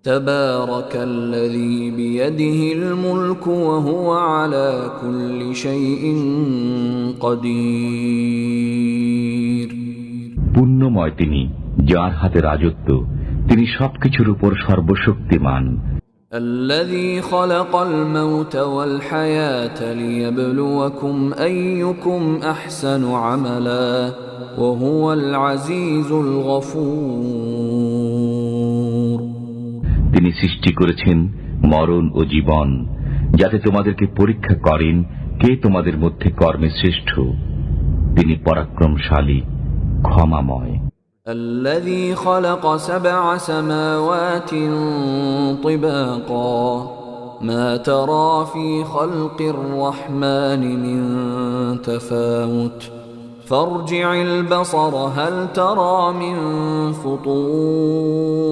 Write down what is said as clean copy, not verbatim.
تبارك الذي بيده الملك وهو على كل شيء قدير পুণ্যময় তিনি, যার হাতে রাজত্ব, তিনি সবকিছুর উপর সর্বশক্তিমান। الذي خلق الموت والحياة ليبلوكم أيكم أحسن عملا وهو العزيز الغفور তিনি সৃষ্টি করেছেন মরণ ও জীবন, যাতে তোমাদেরকে পরীক্ষা করেন কে তোমাদের মধ্যে কর্মে শ্রেষ্ঠ। তিনি পরাক্রমশালী, ক্ষমাময়। الذي خلق 7 سماوات طباقا ما ترى في خلق الرحمن من تفاوت فارجع البصر هل ترى من فطور